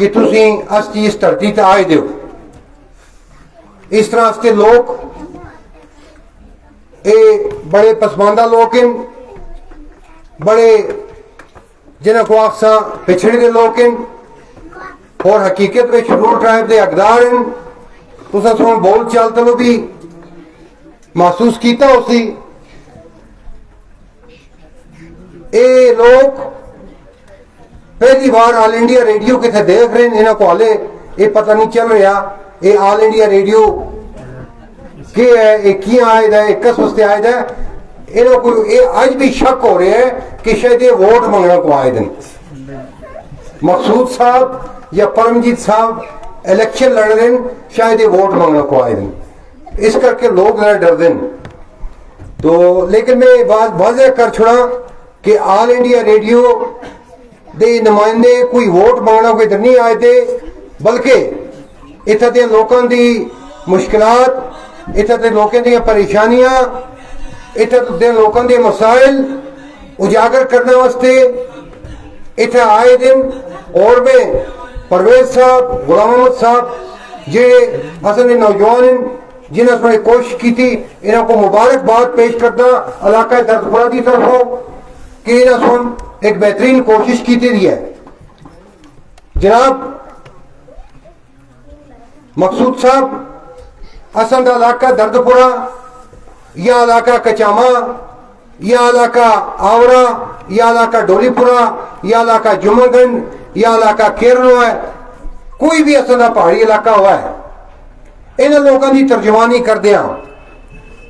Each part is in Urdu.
کہ تسی اس کی اس دھرتی تے آئے دیو. اس طرح سے لوگ اے بڑے پسماندہ لوگ ہیں, بڑے جنہاں کو آخساں پچھڑے دے لوگ ہیں, اور حقیقت میں شیڈول ٹرائب دے حقدار ہیں. تساں سن بول چال تلو بھی محسوس کیتا ہو سی. اے لوگ پہلی بار آل انڈیا ریڈیو کتنے دیکھ رہے ہیں, انہاں کو حالے یہ پتہ نہیں چل رہا یہ آل انڈیا ریڈیو کیا ہے, یہ کیوں آئے ہے, کس واسطے آئے ہے. انہوں کو یہ آج بھی شک ہو رہے ہیں کہ شاید یہ ووٹ منگنا کو آئے ہیں. مقصود صاحب یا پرمجیت صاحب الیکشن لڑ رہے ہیں, شاید یہ ووٹ منگنا کو آئے ہیں. اس کر کے لوگ نہ ڈر دیں. تو لیکن میں بات واضح کر چھوڑا کہ آل انڈیا ریڈیو دے نمائندے کوئی ووٹ منگنا کوئی ادھر نہیں آئے تھے, بلکہ اتنے دے لوگوں دی مشکلات, اتنے دے لوگوں دی پریشانیاں, اتنے دے لوگوں دے مسائل اجاگر کرنے واسطے اتنے آئے دن. اور میں پرویز صاحب, غلام محمد صاحب جی اصل نوجوان ہیں جنہوں نے کوشش کی تھی, انہوں کو مبارکباد پیش کرنا علاقہ دردپورہ کی طرف ہو کہ انہوں نے ایک بہترین کوشش کی تھی ہے. جناب مقصود صاحب اصل دا علاقہ دردپورہ یا علاقہ کچاما یا علاقہ آورا یا علاقہ ڈولی پورہ یا علاقہ جمعہ گنج یا علاقہ کیرنو ہے, کوئی بھی اصل دا پہاڑی علاقہ ہوا ہے, انہوں لوگوں کی ترجمانی کر دیا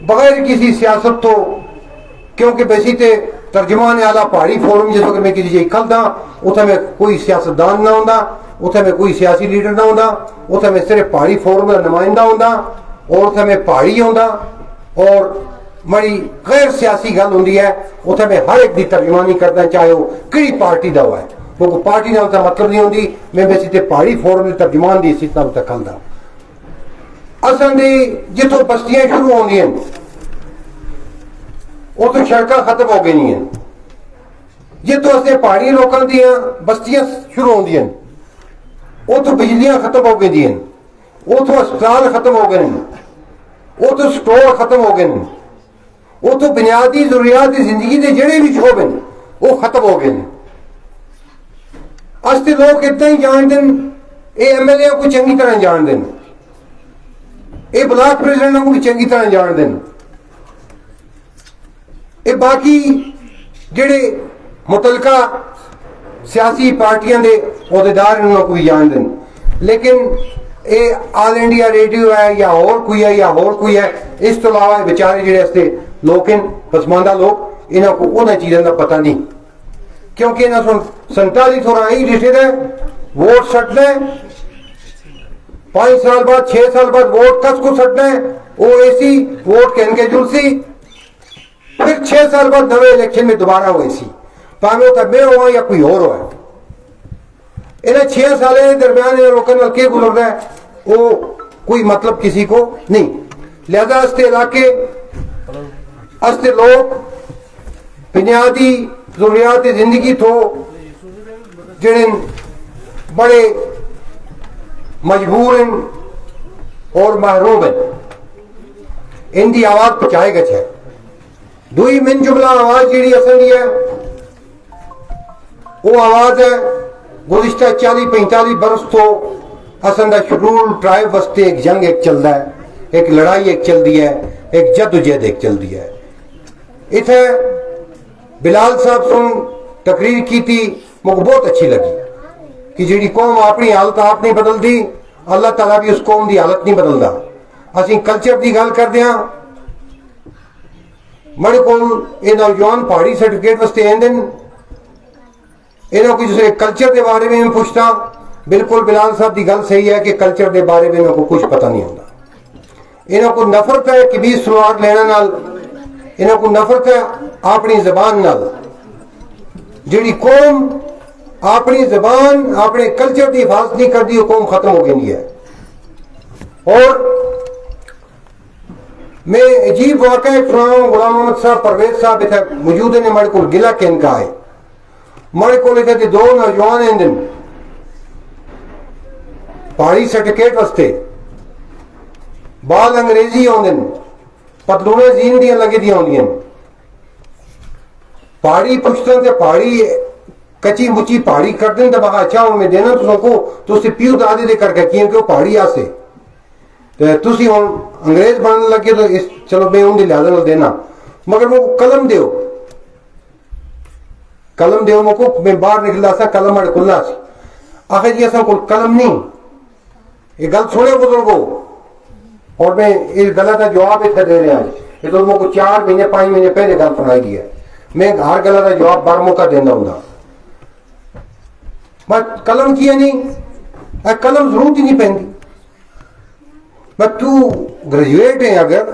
بغیر کسی سیاست تو, کیونکہ بیسی تے ترجمان اعلیٰ پہاڑی فورم جس وقت میں کسی جی کھلتا اتنے میں کوئی سیاستدان نہ ہوتا, اتنے میں کوئی سیاسی لیڈر نہ ہوتا, اتنے میں صرف پہاڑی فورم کا نمائندہ ہوتا, اور اتنے میں پہاڑی ہوتا, اور بڑی غیر سیاسی گل ہوتی ہے. اتنے میں ہر ایک کی ترجمانی کرتا چاہے وہ کہڑی پارٹی کا ہوا ہے, کیونکہ پارٹی نہ مطلب نہیں ہوتی. میں بیسی تے پہاڑی فورم کے ترجمان کی حیثیت نہ کھلتا. اصل دی جتوں بستیاں شروع ہوندی ہیں وہ تو سڑکاں ختم ہو گئی نہیں ہیں, جتوں اسے پہاڑی لوگوں دیا بستیاں شروع ہوندی ہیں وہ تو بجلیاں ختم ہو گئی ہیں, وہ تو اسپتال ختم ہو گئے ہیں, وہ تو سٹور ختم ہو گئے ہیں, وہ تو بنیادی ضروریات زندگی کے جڑے بھی شعبے ہیں وہ ختم ہو گئے ہیں. استے لوگ اتنا ہی جان دیں, اے ایم ایل اے کو چنگی طرح جان دیں, اے بلاک پریزیڈنٹ کو بھی چنگی طرح جان دیں, اے باقی جڑے متعلقہ سیاسی پارٹیاں دے عہدیدار انہوں کو بھی جان دیں. لیکن اے آل انڈیا ریڈیو ہے یا اور کوئی ہے یا اور کوئی ہے, اس تو علاوہ بیچارے جڑے استے لوگ ہیں پسماندہ لوگ, انہوں کو انہیں چیزوں کا پتہ نہیں, کیونکہ انہوں نے 47 سو ہی ڈٹے دے ووٹ سٹنا ہے, 5 سال بعد 6 سال بعد ووٹ کس کو سٹنا ہے, وہ ایسی ووٹ کہن کے جلسی, پھر 6 سال بعد نوے الیکشن میں دوبارہ ہوئے سی, پاویں وہ میں ہوا یا کوئی اور ہوا. انہیں 6 سال کے درمیان لوگوں نے کیا گزر رہا ہے وہ کوئی مطلب کسی کو نہیں. لہذا استے علاقے استے لوگ بنیادی ضروریات زندگی تو جڑے بڑے مجبور ہیں اور محروم ہیں, ان کی آواز پہنچائے گا ہے. دوئی من جملہ آواز جیڑی اصل ہے وہ آواز ہے گزشتہ 40-45 برس تو اصل دا شیڈول ٹرائب واسطے ایک جنگ ایک چل رہا ہے, ایک لڑائی ایک چل دی ہے, ایک جدوجہد ایک چل دی ہے. اتنے بلال صاحب سن تقریر کی تھی, مجھے بہت اچھی لگی کہ جیڑی قوم اپنی حالت آپ نہیں بدلتی, اللہ تعالیٰ بھی اس قوم دی حالت نہیں بدلتا. اسی کلچر دی گل کردے ہاں, میرے کو یہ نوجوان پہاڑی سرٹیفکیٹ واسطے آئے دن, انہوں کو جسے کلچر کے بارے میں پوچھتا, بالکل بلال صاحب کی گل صحیح ہے کہ کلچر کے بارے میں انہوں کو کچھ پتہ نہیں ہوتا. انہوں کو نفرت ہے کبھی سلوار لینا نال, انہوں کو نفرت ہے اپنی زبان نال. جڑی قوم اپنی زبان اپنے کلچر کی حفاظت نہیں کرتی وہ قوم ختم ہو گئی ہے. اور میں عجیب واقعہ سناؤں, غلام محمد صاحب پرویز صاحب اتنے موجود ہیں, میرے کو گلا کہن کا ہے. میرے کو اتنے 2 نوجوان ہیں دن پہاڑی سرٹیفکیٹ واسطے بال انگریزی آدھے پتلونے زین دیا لگی دیا آدی پہاڑی پشتن سے پہاڑی کچی مچی پہاڑی کر دیں تو بہا اچھا میں دینا تو کو تو اسے پیو دادے دے کر کے کیونکہ وہ پہاڑی آسے تو تھی ہوں انگریز بننے لگے تو اس چلو میں ان کے لحاظ دینا مگر وہ قلم دیو مکو میں باہر نکلا سا قلم اڑ کھلا سی آخر جی ایسا کوئی قلم نہیں یہ گل سنے بزرگوں اور میں اس گلا کا جواب اتنا دے رہا ہوں یہ تو کو 4 مہینے 5 مہینے پہلے گل سنائی دی ہے میں ہر گلا کا جواب بار موقع دینا ہوں میں قلم کیا نہیں قلم ضرورت ہی نہیں پہنتی میں تو گریجویٹ ہیں اگر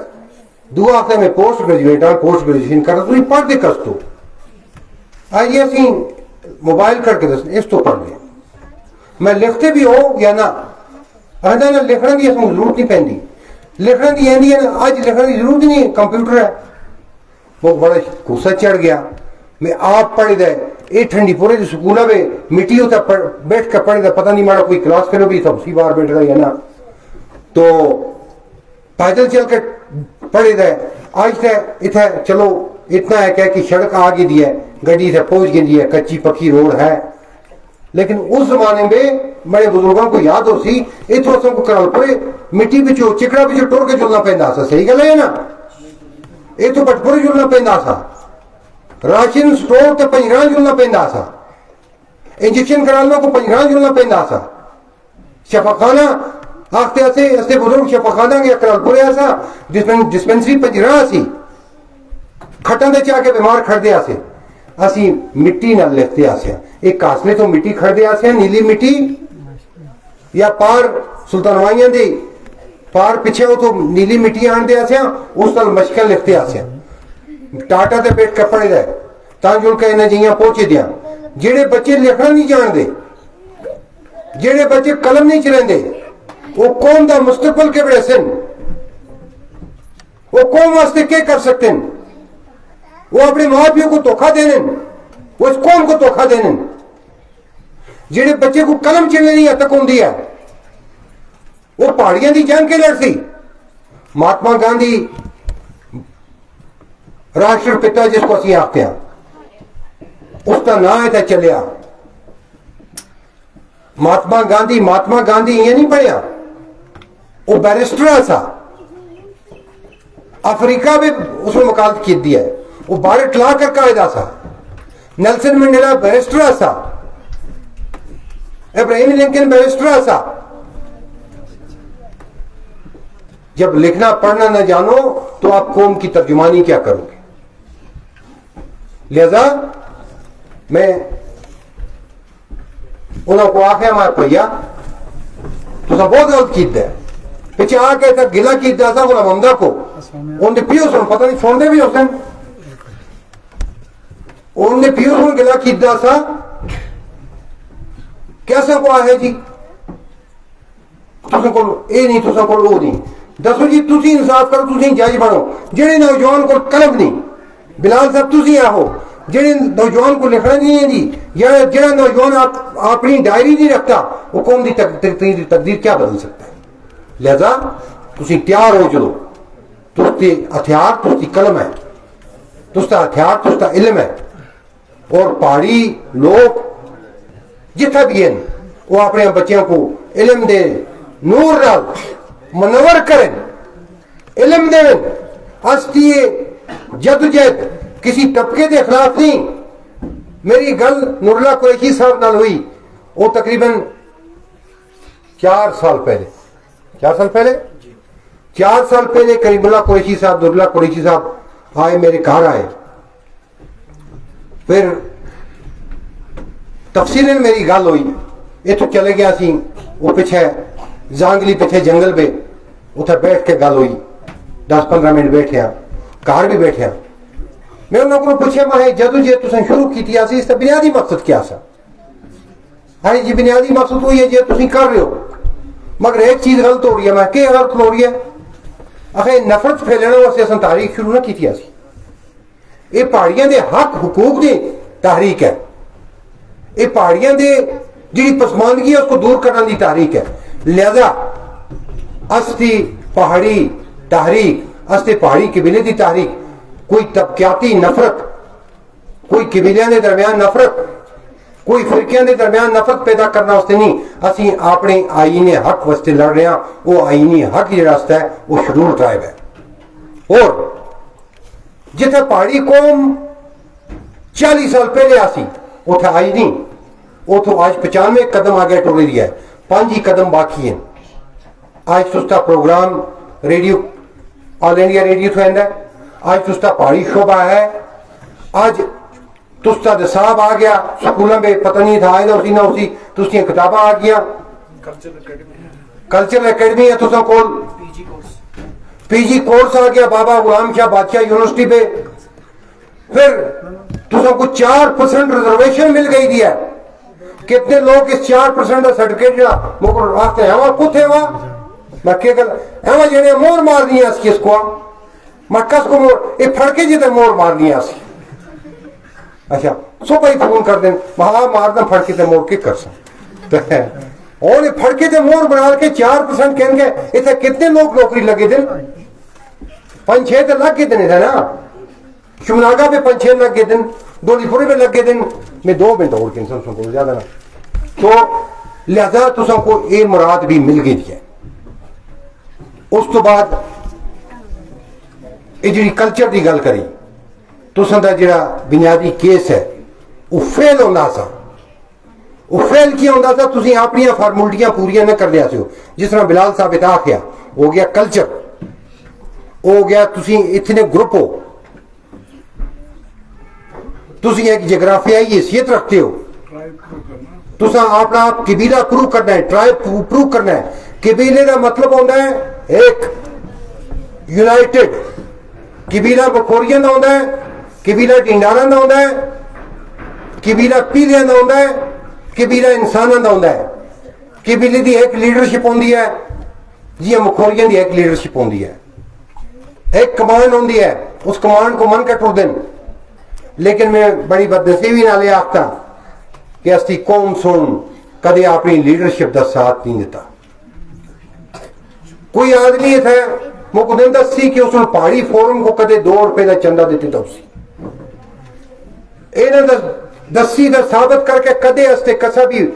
دو ہفتے میں پوسٹ گریجویٹ ہوں پوسٹ گریجویشن کر تو پڑھ دے کس تو آئیے اسی موبائل کر کے دس اس تو پڑھ دیں میں لکھتے بھی ہو یا نہ آدھا نہ لکھنے کی اس میں ضرورت نہیں پہنتی لکھنے کی آدھی ہے نا آج لکھنے کی ضرورت نہیں کمپیوٹر ہے وہ بڑا غصہ چڑھ گیا میں آپ پڑھ دے یہ ٹھنڈی پورے سکول ہے مٹی ہوتا بیٹھ کے پڑھ دے پتہ نہیں مارا کوئی کلاس کرو بھی سب سی بار بیٹھ رہا ہے نا تو پیدل چل کے پڑھے دے آج تے اتنا چلو اتنا ہے کہ سڑک آگے دی ہے گڈی سے پہنچ گئی ہے کچی پکی روڈ ہے لیکن اس زمانے میں بڑے بزرگوں کو یاد ہو سی اتو کو کرال پورے مٹی بچو چکڑا بچو ٹور کے چلنا پہنتا سا صحیح گل ہے نا یہ تو بٹپورے چلنا پہنتا سا راشن سٹور تے پنجگراں چلنا پہنتا سا انجیکشن کرانا کو پنجگراں چلنا پہنتا سا شفاخانہ آختے ایسے بزرگ شفاخانہ کے کرال پورے ایسا ڈسپینسری پنجگراں سی کھٹاں دے چاہ کے بیمار کھڑ دے آسے اسی مٹی نہ لکھتے آسے ایک کاسلے تو مٹی کھڑ دے آسے نیلی مٹی یا پار سلطانوائیاں دے پار پیچھے ہو تو نیلی مٹی آن دے آسے اس طرح مشکل لکھتے آسے ٹاٹا دے پیٹ کپڑے دے تانجل کا انہیں جیہاں پہنچے دیا جیڑے بچے لکھنا نہیں جان دے جیڑے بچے قلم نہیں چلیں دے وہ قوم دا مستقبل کے بڑے سن وہ قوم واسطے کیا کر سکتے ہیں وہ اپنے ماں پیوں کو دھوکہ دینے وہ اس قوم کو دھوکہ دینے جڑے بچے کو قلم چلنے نہیں تک ہوں دیا وہ پہاڑیاں دی جنگ کے لڑ سی مہاتما گاندھی راشٹر پتا جس کو اسی آختے ہیں اس کا نام ہے چلیا مہاتما گاندھی یہ نہیں پڑھیا وہ بیرسٹر سا افریقہ میں اس نے وکالت کی دیا ہے وہ بارٹ لا کر قاعدہ سا نیلسن منڈیلا بیرسٹر سا ابراہیم لنکن بیرسٹر سا جب لکھنا پڑھنا نہ جانو تو آپ قوم کی ترجمانی کیا کرو گے لہذا میں انہوں کو آخیا ہمارا پہیا تو سب بہت غلط کیتا ہے پیچھے آ کے تک گلا کیتا تھا غلام حمدہ کو ان نے پیو سن پتہ نہیں سن دے بھی حسین ان نے پیو سن گلا کیتا تھا کیسا کو آئے جی تساں کول اے نہیں تساں کول او نہیں دسو جی تسی انصاف کرو تسی جج بنو جڑے نوجوان کو قلم نہیں بلال صاحب تسی آہو جڑے نوجوان کو لکھنا نہیں ہے جی جڑا نوجوان اپنی ڈائری نہیں رکھتا وہ قوم دی تقدیر کیا بدل سکتا ہے لہذا تسی تیار ہو چلو تستے ہتھیار تستی قلم ہے تستا ہتھیار تستا علم ہے اور پہاڑی لوگ جتنا بھی ہیں وہ اپنے بچوں کو علم دے نور نال منور کریں علم دیں ہستی جدوجہد کسی طبقے کے خلاف نہیں میری گل نور اللہ قریشی صاحب نال ہوئی وہ تقریباً 4 سال پہلے کریم اللہ قریشی صاحب نور اللہ قریشی صاحب آئے میرے گھر آئے پھر تفصیل میری گل ہوئی یہ تو چلے گیا سی وہ پیچھے زانگلی پیچھے جنگل پہ اتنے بیٹھ کے گل ہوئی 10-15 منٹ بیٹھے گھر بھی بیٹھے میں انہوں کو پوچھے میں جدو جی تم شروع کی اس کا بنیادی مقصد کیا سا ہاں جی بنیادی مقصد وہی ہے جی تم کر رہے ہو مگر ایک چیز غلط ہو رہی ہے میں کہ غلط ہو رہی ہے آخر نفرت پھیلنے واسطے اصل تحریک شروع نہ کی یہ پہاڑیاں دے حق حقوق دی تحریک ہے یہ پہاڑیاں دے جی پسماندگی ہے اس کو دور کرنے دی تحریک ہے لہذا استی پہاڑی تحریک استے پہاڑی قبیلے دی تحریک کوئی طبقاتی نفرت کوئی قبیلیاں دے درمیان نفرت کوئی فرقیاں دے درمیان نفرت پیدا کرنا واسطے نہیں اسی اپنے آئین حق واسطے لڑ رہے ہیں وہ آئینی حق جڑا ہے وہ شیڈول ٹرائب ہے اور جتھے پہاڑی قوم 40 سال پہلے آسی اتھے آئی نہیں اتھو آج 95 قدم آگے ٹورے دیا ہے 5 ہی قدم باقی ہیں آج تستا پروگرام ریڈیو آل انڈیا ریڈیو تو ہے آج تستا پہاڑی شعبہ ہے آج تستا دساب آ گیا سکولوں میں پتہ نہیں تھا آئے اسی نہ اسی تستی کتاباں آ گیا کلچرل اکیڈمی ہے تسا کول پی جی کورس آ گیا بابا غلام شاہ بادشاہ یونیورسٹی پہ پھر تسا کو 4% ریزرویشن مل گئی دیا کتنے لوگ اس 4% کا سرٹیفکیٹ جا مقرر رکھتے ہیں ہوا کتے ہوا میں کیا گل ہوا جڑے مور مار دیا اس کس کو میں کس کو مور یہ پھڑکے جتے مور مار دیا اس اچھا صبح ہی فون کر دیں وہاں مارنا پھڑکے تے مور کے کر سن اور یہ پھڑکے تے مور بنا کے 4% کہیں گے اتنے کتنے لوگ نوکری لگے دن 5-6 تو لگ گئے دن تھے نا شمناگا پہ 5-6 لگ گئے دن ڈولی پوری پہ لگ گئے دن میں 2 منٹ اور کے انسان کو زیادہ نا تو لہذا تو سب کو یہ مراد بھی مل گئی ہے اس تو بعد یہ جی کلچر کی گل کری تو سندا جڑا بنیادی کیس ہے وہ فیل ہونا سا وہ فیل کیا ہوتا تھا تسی اپنی فارمولٹیاں پوریاں نہ کر دیا سو جس طرح بلال صاحب اتا کیا ہو گیا کلچر ہو گیا تسی اتنے گروپ ہو تسی ایک جغرافیائی حیثیت رکھتے ہو تسا اپنا آپ قبیلہ پروو کرنا ہے ٹرائب پروو کرنا ہے قبیلے کا مطلب ہوتا ہے ایک یونائٹڈ قبیلہ بخوریاں کا ہوتا ہے قبیلہ ڈنڈاراں کا ہوتا ہے قبیلہ پیلیاں کا ہوتا ہے قبیلہ انساناں کا ہوتا ہے قبیلے کی ایک لیڈرشپ ہوتی ہے جی مخوریاں کی ایک لیڈرشپ ہوتی ہے ایک کمانڈ ہوتی ہے اس کمانڈ کو من کے ٹر دیں لیکن میں بڑی بدنصیبی نال یہ آختا کہ اسی قوم سن کدے اپنی لیڈرشپ کا ساتھ نہیں دیتا کوئی آدمی یہ تھا مجھے دن دسی کہ اس نے پہاڑی فورم کو کدے 2 روپے کا چندہ دیتے تھا اسی دسی کا ثابت کر کے کدے استے کسا بھی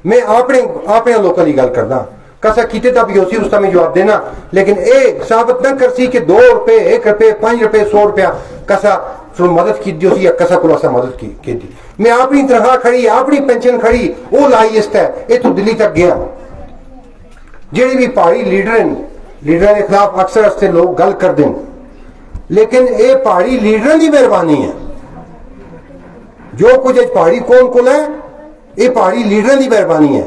میں اپنے لوگوں کی گل کرنا کسا کیتے تا بھی اسی اس میں جواب دینا لیکن اے ثابت نہ کر سی کہ 2 روپے 1 روپے 5 روپے 100 روپیہ کسا مدد کی دیو سی یا کسا کو اسا مدد کی دی میں اپنی تنخواہ کھڑی اپنی پینشن کھڑی وہ لائیست ہے یہ تو دلی تک گیا جڑے بھی پہاڑی لیڈر کے خلاف اکثر استے لوگ گل کر دیں لیکن اے پہاڑی لیڈر کی مہربانی ہے جو کچھ پہاڑی قوم کو ہے یہ پہاڑی لیڈر کی مہربانی ہے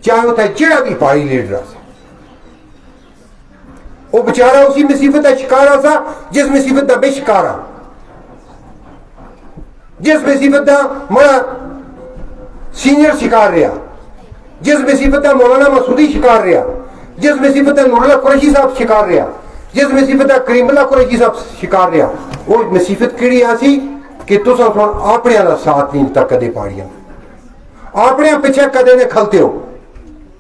چاہے ہوتا ہے جڑا بھی پہاڑی لیڈر وہ بیچارہ اسی مصیبت کا شکار سا جس مصیبت کا میں شکار ہاں جس مصیبت کا مڑا سینئر شکار رہا جس مصیبت کا مولانا مسعودی شکار رہا جس مصیبت کا نور اللہ قریشی صاحب شکار رہا جس مصیبت کا کریم اللہ قریشی صاحب شکار رہا وہ مصیبت کیڑی ایسی کہ تسا اپنے کا ساتھ نہیں دیتا کدے پہاڑیاں اپنے پیچھے کدے نے کھلتے ہو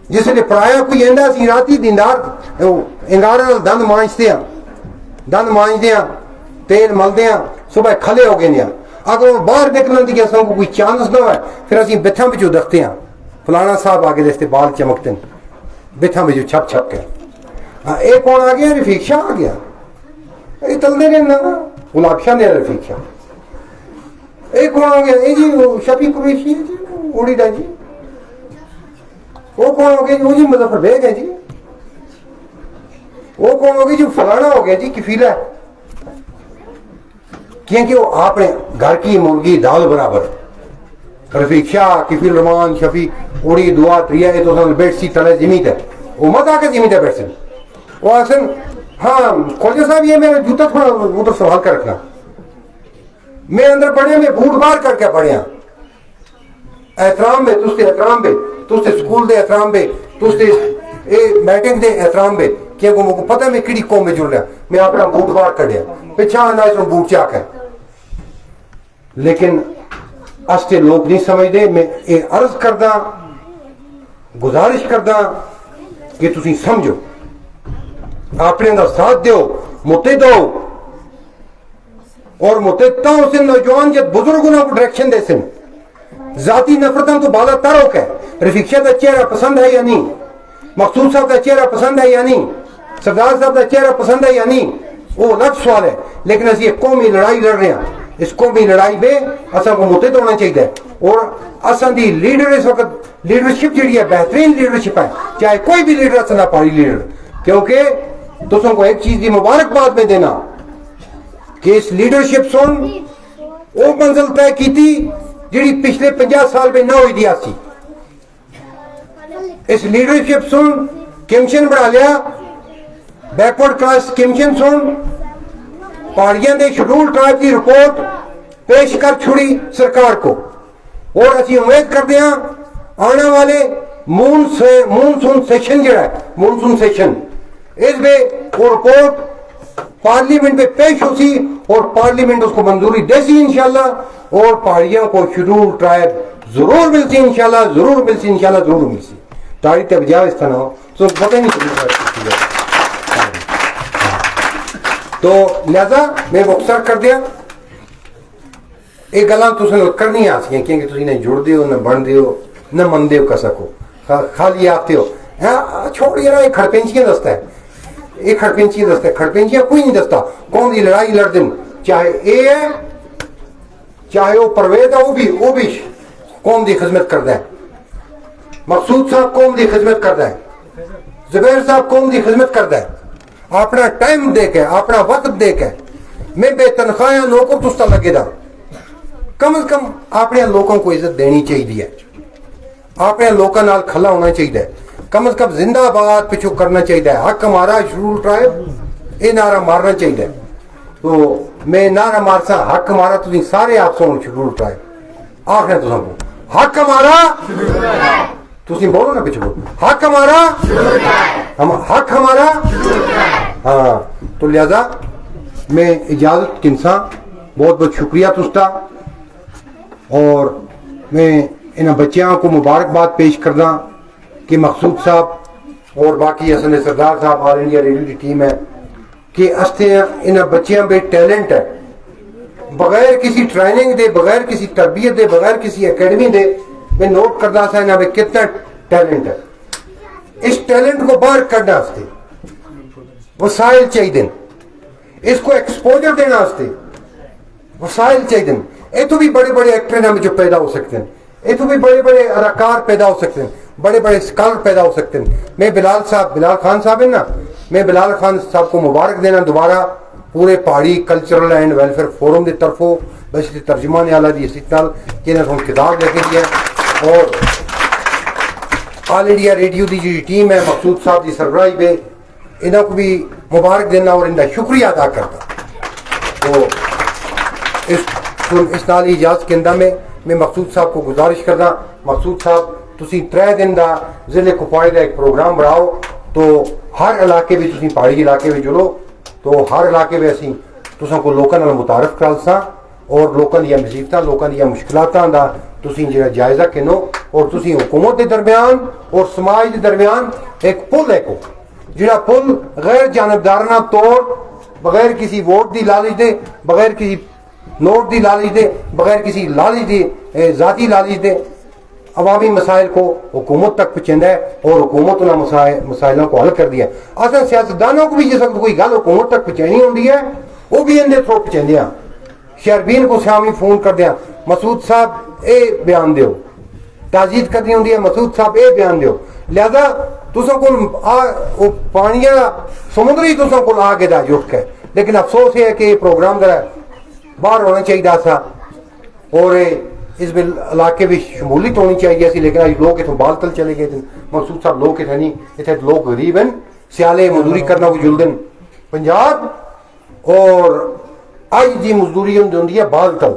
جس نے پرایا کوئی ایندا سی راتی دیندار انگارا دند مانجتے ہیں تیل ملتے ہیں صبح کھلے ہو گئے اگر وہ باہر نکلنے کی اصل کو کوئی چانس نہ ہو پھر اسی بتھاں بچوں دکھتے ہیں فلانا صاحب آگے دستے بال چمکتے ہیں بتھاں بچوں چھپ چھپ کے ایک کون آ گیا رفیق شاہ آ گیا یہ چلتے رہنا گلاب شاہ نے رفیق شاہ ایک کون آ گیا یہ جی شفیق قریشی ہے جی اڑی دا جی وہ کون ہو گیا جی وہ جی مظفر بیگ ہے جی وہ کون ہو گیا جی فلانا ہو گیا جی کفیلا ہے کیونکہ وہ آپ نے گھر کی مرغی دال برابر رفیق شاہ کفیل رحمان شفیق اڑی دعا تریا یہ تو بیٹھ سی تلے زمین ہے وہ مت آ کے زمین ہے بیٹھ سن وہ آسن ہاں خواجہ صاحب یہ میرا جوتا تھوڑا ادھر سنبھال کر رکھنا میں اندر پڑھیا میں بوٹ بار کر کے پڑھیا احترام میں تستے احترام میں تستے سکول دے احترام میں تستے میٹنگ دے احترام میں کیونکہ مجھے پتہ ہے میں کیڑی قوم میں جڑ رہا میں اپنا بوٹ بار کر دیا پچھا انداز میں بوٹ چاک ہے لیکن استے لوگ نہیں سمجھتے میں یہ عرض کردہ گزارش کردہ کہ تسی سمجھو اپنے دا ساتھ دیو متحد ہو اور متحدتا ہو سے نوجوان جب بزرگوں کو ڈائریکشن دے سن ذاتی نفرتوں تو بالا تر ہو کے رفیق شاہ دا چہرہ پسند ہے یا نہیں مقصود صاحب دا چہرہ پسند ہے یا نہیں سردار صاحب دا چہرہ پسند ہے یا نہیں وہ الگ سوال ہے لیکن اسی ایک قومی لڑائی لڑ رہے ہیں اس قومی لڑائی میں اصل کو متحد ہونا چاہیے اور اصل دی لیڈر اس وقت لیڈرشپ جڑی ہے بہترین لیڈرشپ ہے چاہے کوئی بھی لیڈر اصل پاری لیڈر کیونکہ دوستوں کو ایک چیز دی مبارکباد میں دینا کہ اس لیڈرشپ سن وہ منزل طے کی تھی جڑی پچھلے 50 سال میں نہ ہوئی دیا سی اس لیڈرشپ سن کمیشن بنا لیا بیکورڈ کلاس کمیشن سن پہاڑیاں دے شیڈول ٹرائب کی رپورٹ پیش کر چھڑی سرکار کو اور اسی امید کرتے ہیں آنے والے مونسون سیشن جڑا ہے مونسون سیشن اس میں وہ رپورٹ پارلیمنٹ میں پیش ہو سی اور پارلیمنٹ اس کو منظوری دے سی انشاءاللہ اور پہاڑیوں کو شیڈول ٹرائب ضرور ملتی انشاءاللہ ضرور ملتی انشاءاللہ ضرور ملتی تاریخ تب جاؤ اس طرح ہو تو پتہ نہیں چلی تو لہذا میں مختصر کر دیا یہ گلاں تساں کرنی آ سکیں کیونکہ تسی نہ جڑ دیو نہ بن دیو نہ من دیو کسا کو خالی آتے ہو چھوڑیے نا یہ کھڑپینچیاں دستا ہے یہ کھڑپینچیاں دستا ہے کھڑپینچیاں کوئی نہیں دستا قوم دی لڑائی لڑ دن چاہے اے ہے چاہے وہ پرویز ہے وہ بھی قوم دی خدمت کرتا ہے مقصود صاحب قوم دی خدمت کرتا ہے زبیر صاحب قوم دی خدمت کرتا ہے اپنا ٹائم دے کے اپنا وقت دے کے میں بے تنخواہ لوگوں تستا لگے دا کم از کم اپنے لوگوں کو عزت دینی چاہیے اپنے لوگوں نال کھلا ہونا چاہیے کم از کم زندہ آباد پچھو کرنا چاہیے حق ہمارا شیڈول ٹرائب یہ نعرہ مارنا چاہیے تو میں نعرہ مارسا حق ہمارا تھی سارے آپ سو شیڈول ٹرائب آخر تو حق ہمارا تسی بولو نا پیچھے بولو حق ہمارا حق ہمارا ہاں تو لہذا میں اجازت کنساں بہت بہت شکریہ تستا اور میں انہاں بچیاں کو مبارکباد پیش کردا کہ مقصود صاحب اور باقی حسن سردار صاحب آل انڈیا ریڈیو کی ٹیم ہے کہ استے انہاں بچیاں بے ٹیلنٹ ہے بغیر کسی ٹریننگ دے بغیر کسی تربیت دے بغیر کسی اکیڈمی دے میں نوٹ کردا سا انہاں میں کتنا ٹیلنٹ ہے اس ٹیلنٹ کو باہر کرنا واسطے وسائل چاہیے دن اس کو ایکسپوجر دینا واسطے وسائل چاہیے دن یہ تو بھی بڑے بڑے ایکٹر ہیں جو پیدا ہو سکتے ہیں یہ تو بھی بڑے بڑے اداکار پیدا ہو سکتے ہیں بڑے بڑے اسکالر پیدا ہو سکتے ہیں میں بلال خان صاحب ہیں نا میں بلال خان صاحب کو مبارک دینا دوبارہ پورے پہاڑی کلچرل اینڈ ویلفیئر فورم کی طرفوں بس ترجمان اعلیٰ کی حیثیت نال کہ انہوں نے کتاب لے کے دیا اور آل انڈیا ریڈیو کی جی ٹیم ہے مقصود صاحب کی سربراہی پہ انہوں کو بھی مبارک دینا اور ان کا شکریہ ادا کرتا تو اس نال اجازت کے اندر میں مقصود صاحب کو گزارش کردا مقصود صاحب تسی 3 دن دا ضلع کپواڑے دا ایک پروگرام بناؤ تو ہر علاقے بھی تسی پہاڑی علاقے میں جڑو تو ہر علاقے میں اسی تساں کو لوکاں نال متعارف کرالساں اور لوکاں دی مصیبتاں لوکاں دی مشکلاتاں دا تسی جڑا جائزہ کنو اور تسی حکومت دے درمیان اور سماج دے درمیان ایک پل ہے کو جڑا پل غیر جانبدارانہ طور بغیر کسی ووٹ دی لالچ دے بغیر کسی نوٹ دی لالچ دے بغیر کسی لالچ دی ذاتی لالچ دے عوامی مسائل کو حکومت تک پہنچاتا ہے اور حکومت انہوں مسائلوں کو حل کر دیا اصل سیاستدانوں کو بھی جس وقت کوئی گل حکومت تک پہنچانی ہوتی ہے وہ بھی اندر تھرو پہنچاتے ہیں شہربین کو شامی فون کر دیا مسعود صاحب اے بیان دیو تاجید کرنی ہوتی ہے مسعود صاحب اے بیان دیو لہذا تسوں کو پانیاں سمندری تسوں کو آ کے دا جٹ کے لیکن افسوس یہ ہے کہ یہ پروگرام ذرا باہر ہونا چاہیے تھا اور اس میں علاقے بھی شمولیت ہونی چاہیے سی لیکن لوگ اتوں بال تل چلے گئے تھے مقصود صاحب لوگ اتنے نہیں اتنے لوگ غریب ہیں سیالے مزدوری کرنا کوئی جلدن پنجاب اور اج دی مزدوری ہوتی ہے بال تل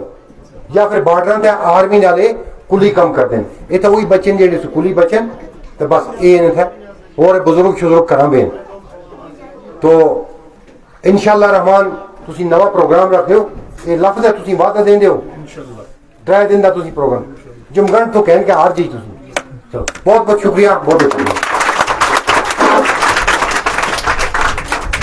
یا پھر بارڈر تے آرمی والے کلی کم کرتے ہیں یہ تو وہی بچے جہے سکولی بچے تو بس یہ تھا اور بزرگ شزرگ کرا بین تو انشاءاللہ رحمان تسی نواں پروگرام رکھ دیو یہ لفظ ہے تسی وعدہ دیں دیو 3 دن دا تسی پروگرام جمگن تو کہن کے ہار جی تسی بہت بہت شکریہ بہت بہت شکریہ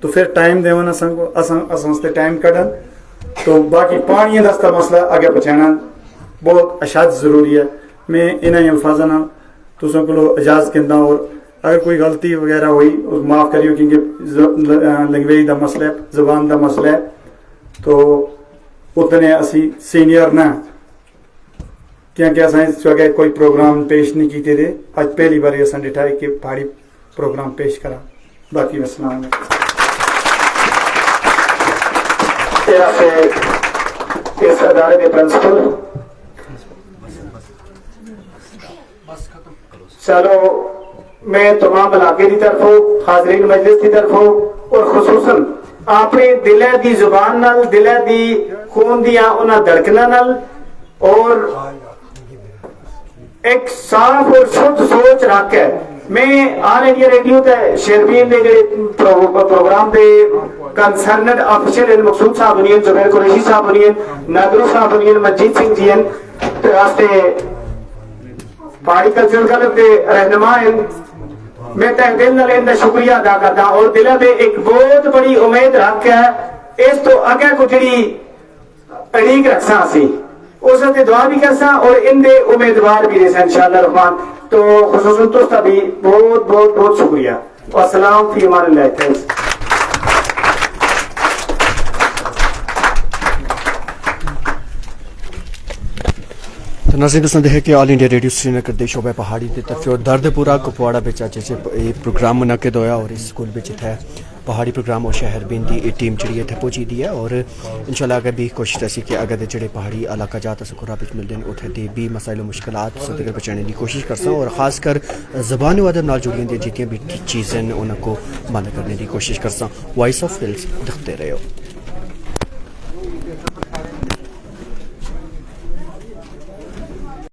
تو پھر ٹائم دیون اساں ٹائم کڈن تو باقی پانی دا مسئلہ آگے پہنچانا بہت اشد ضروری ہے. میں انہیں الفاظ تسوں کو اجازت کہنا اور اگر کوئی غلطی وغیرہ ہوئی معاف کریو کیونکہ لینگویج دا مسئلہ ہے, زبان دا مسئلہ ہے, تو اتنے اسی سینئر نہ کیونکہ اصل کوئی پروگرام پیش نہیں کیتے تھے. اج پہلی بار اصل ڈٹھا ہے کہ پہاڑی پروگرام پیش کرا. باقی السلام علیکم. اس ادارے کے پرنسپل چلو میں تمام علاقے کی طرفوں حاضرین مجلس کی طرفوں اور خصوصاً اپنے دل دی زبان نال دل دی خون دیا انہاں دھڑکناں نال اور ایک صاف اور شدھ سوچ رکھ کے میں آل انڈیا ریڈیو تے شیربین دے جڑے پروگرام دے کنسرنڈ آفیشل مقصود صاحب بنین, زبیر قریشی صاحب بنین, ناگرو صاحب بنین, منجیت سنگھ جی ہیں راستے پہاڑی کلچرل کلب کے رہنما ہیں. میں تہ دل نال ان کا شکریہ ادا کرتا اور دل میں ایک بہت بڑی امید رکھ کے اس تو اگے کو جڑی اڑیک رکھساں اسی اس تے دعا بھی کرساں اور ان دے امیدوار بھی رہساں انشاءاللہ الرحمن. تو خصوصاً تستا بھی بہت بہت بہت شکریہ. السلام فی امان اللہ. تھینکس. تو ناظرین اس نے دیکھا کہ آل انڈیا ریڈیو سری نگر دے شعبہ پہاڑی کی طرف اور درد پورا کپواڑا بچ اچھے پروگرام منعقد ہویا اور اس اسکول بچ ہے پہاڑی پروگرام اور شہر بین دی ٹیم جڑی اتنے پہنچی دی ہے اور انشاءاللہ اگر بھی کوشش رہی کہ اگر جڑے پہاڑی علاقہ جات سکورا بچ ملتے ہیں اتنے دے بھی مسائل و مشکلات تک بچانے کی کوشش کرساں اور خاص کر زبان و ادب نال جڑی دی جتنی بھی چیزیں ان کو بند کرنے کی کوشش کرساں. وائس آف ہلز دیکھتے رہے ہو.